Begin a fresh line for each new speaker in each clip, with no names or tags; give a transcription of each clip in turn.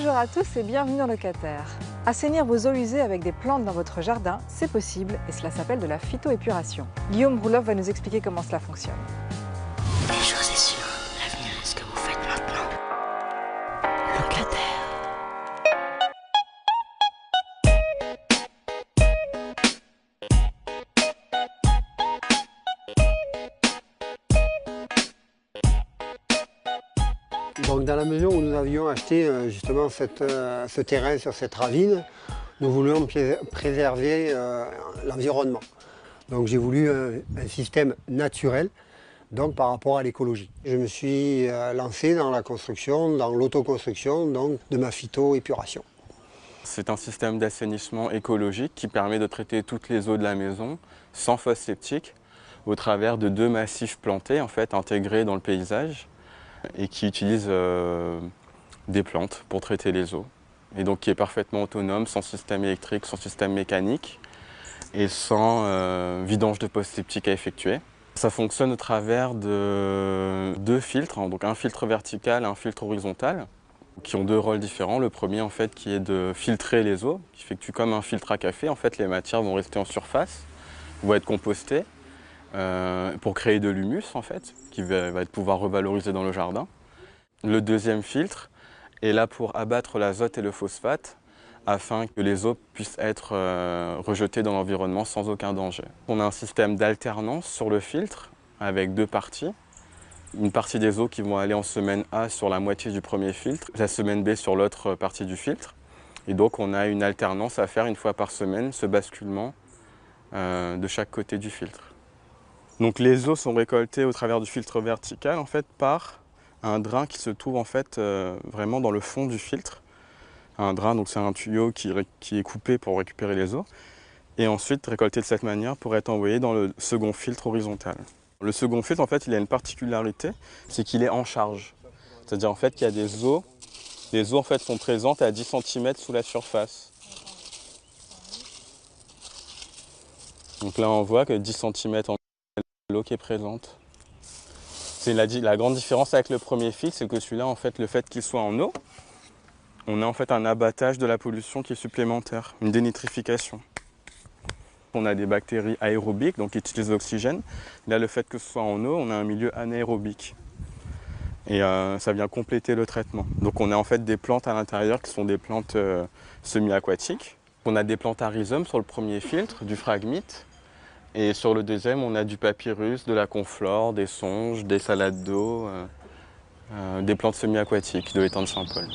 Bonjour à tous et bienvenue en locataire. Assainir vos eaux usées avec des plantes dans votre jardin, c'est possible et cela s'appelle de la phytoépuration. Guillaume Rouloff va nous expliquer comment cela fonctionne.
Une chose est sûre, l'avenir est ce que vous faites maintenant. Locataire.
Donc dans la mesure où nous avions acheté justement ce terrain sur cette ravine, nous voulions préserver l'environnement. Donc j'ai voulu un système naturel, donc par rapport à l'écologie. Je me suis lancé dans la construction, dans l'autoconstruction de ma phytoépuration.
C'est un système d'assainissement écologique qui permet de traiter toutes les eaux de la maison sans fosse septique au travers de 2 massifs plantés intégrés dans le paysage et qui utilisent des plantes pour traiter les eaux. Et donc qui est parfaitement autonome, sans système électrique, sans système mécanique et sans vidange de fosse septique à effectuer. Ça fonctionne au travers de 2 filtres, donc un filtre vertical et un filtre horizontal, qui ont 2 rôles différents. Le premier qui est de filtrer les eaux, qui effectue comme un filtre à café. Les matières vont rester en surface, vont être compostées pour créer de l'humus qui va pouvoir revaloriser dans le jardin. Le deuxième filtre est là pour abattre l'azote et le phosphate afin que les eaux puissent être rejetées dans l'environnement sans aucun danger. On a un système d'alternance sur le filtre avec 2 parties. Une partie des eaux qui vont aller en semaine A sur la moitié du premier filtre, la semaine B sur l'autre partie du filtre. Et donc on a une alternance à faire 1 fois par semaine, ce basculement de chaque côté du filtre. Donc les eaux sont récoltées au travers du filtre vertical par un drain qui se trouve vraiment dans le fond du filtre. Un drain, donc c'est un tuyau qui est coupé pour récupérer les eaux et ensuite récolté de cette manière pour être envoyé dans le second filtre horizontal. Le second filtre il a une particularité, c'est qu'il est en charge. C'est-à-dire qu'il y a des eaux sont présentes à 10 cm sous la surface. Donc là on voit que 10 cm en l'eau qui est présente. C'est la grande différence avec le premier filtre, c'est que celui-là, le fait qu'il soit en eau, on a un abattage de la pollution qui est supplémentaire, une dénitrification. On a des bactéries aérobiques, donc qui utilisent l'oxygène. Là, le fait que ce soit en eau, on a un milieu anaérobique. Et ça vient compléter le traitement. Donc on a des plantes à l'intérieur qui sont des plantes semi-aquatiques. On a des plantes à rhizome sur le premier filtre, du phragmite. Et sur le deuxième, on a du papyrus, de la conflore, des songes, des salades d'eau, des plantes semi-aquatiques de l'étang de Saint-Paul.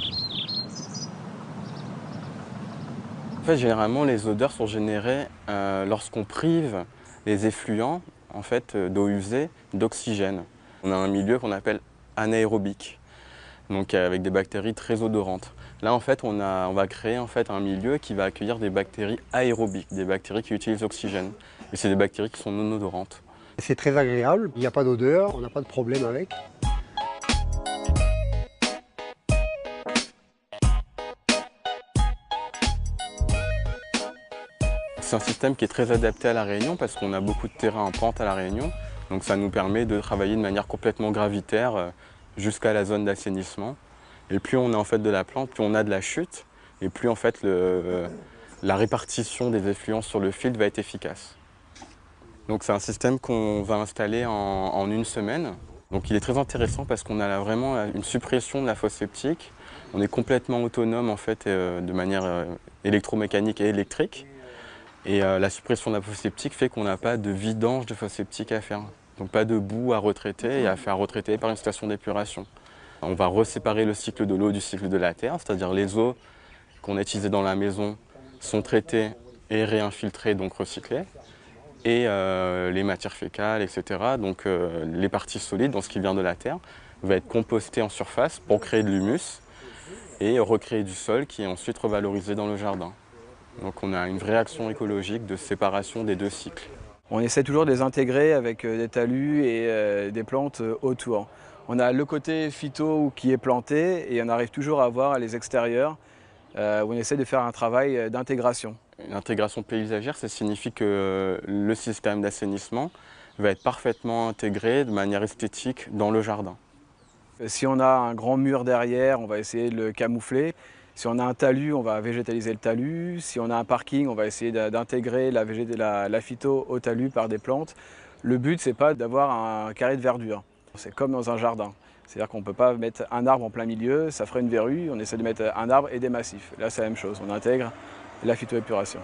Généralement, les odeurs sont générées lorsqu'on prive les effluents d'eau usée d'oxygène. On a un milieu qu'on appelle anaérobique, donc avec des bactéries très odorantes. Là, on va créer un milieu qui va accueillir des bactéries aérobiques, des bactéries qui utilisent l'oxygène. Et c'est des bactéries qui sont non odorantes.
C'est très agréable, il n'y a pas d'odeur, on n'a pas de problème avec.
C'est un système qui est très adapté à La Réunion parce qu'on a beaucoup de terrain en pente à La Réunion. Donc ça nous permet de travailler de manière complètement gravitaire jusqu'à la zone d'assainissement. Et plus on a de la plante, plus on a de la chute. Et plus la répartition des effluents sur le filtre va être efficace. Donc c'est un système qu'on va installer en 1 semaine. Donc il est très intéressant parce qu'on a vraiment une suppression de la fosse septique. On est complètement autonome de manière électromécanique et électrique. Et la suppression de la fosse septique fait qu'on n'a pas de vidange de fosse septique à faire. Donc pas de boue à retraiter et à faire retraiter par une station d'épuration. On va reséparer le cycle de l'eau du cycle de la terre, c'est-à-dire les eaux qu'on a utilisées dans la maison sont traitées et réinfiltrées, donc recyclées. Et les matières fécales, etc., donc les parties solides, dans ce qui vient de la terre, va être compostées en surface pour créer de l'humus et recréer du sol qui est ensuite revalorisé dans le jardin. Donc on a une vraie action écologique de séparation des 2 cycles.
On essaie toujours de les intégrer avec des talus et des plantes autour. On a le côté phyto qui est planté et on arrive toujours à voir les extérieurs où on essaie de faire un travail d'intégration.
L'intégration paysagère, ça signifie que le système d'assainissement va être parfaitement intégré de manière esthétique dans le jardin.
Si on a un grand mur derrière, on va essayer de le camoufler. Si on a un talus, on va végétaliser le talus. Si on a un parking, on va essayer d'intégrer la phyto au talus par des plantes. Le but, c'est pas d'avoir un carré de verdure. C'est comme dans un jardin. C'est-à-dire qu'on ne peut pas mettre un arbre en plein milieu, ça ferait une verrue. On essaie de mettre un arbre et des massifs. Là, c'est la même chose. On intègre la phytoépuration.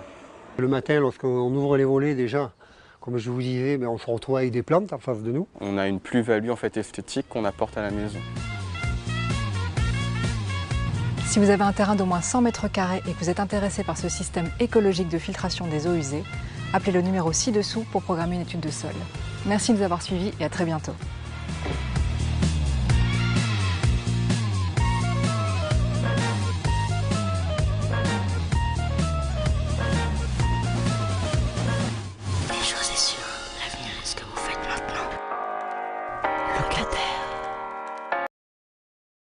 Le matin, lorsqu'on ouvre les volets déjà, comme je vous disais, on se retrouve avec des plantes en face de nous.
On a une plus-value en fait esthétique qu'on apporte à la maison.
Si vous avez un terrain d'au moins 100 mètres carrés et que vous êtes intéressé par ce système écologique de filtration des eaux usées, appelez le numéro ci-dessous pour programmer une étude de sol. Merci de nous avoir suivis et à très bientôt.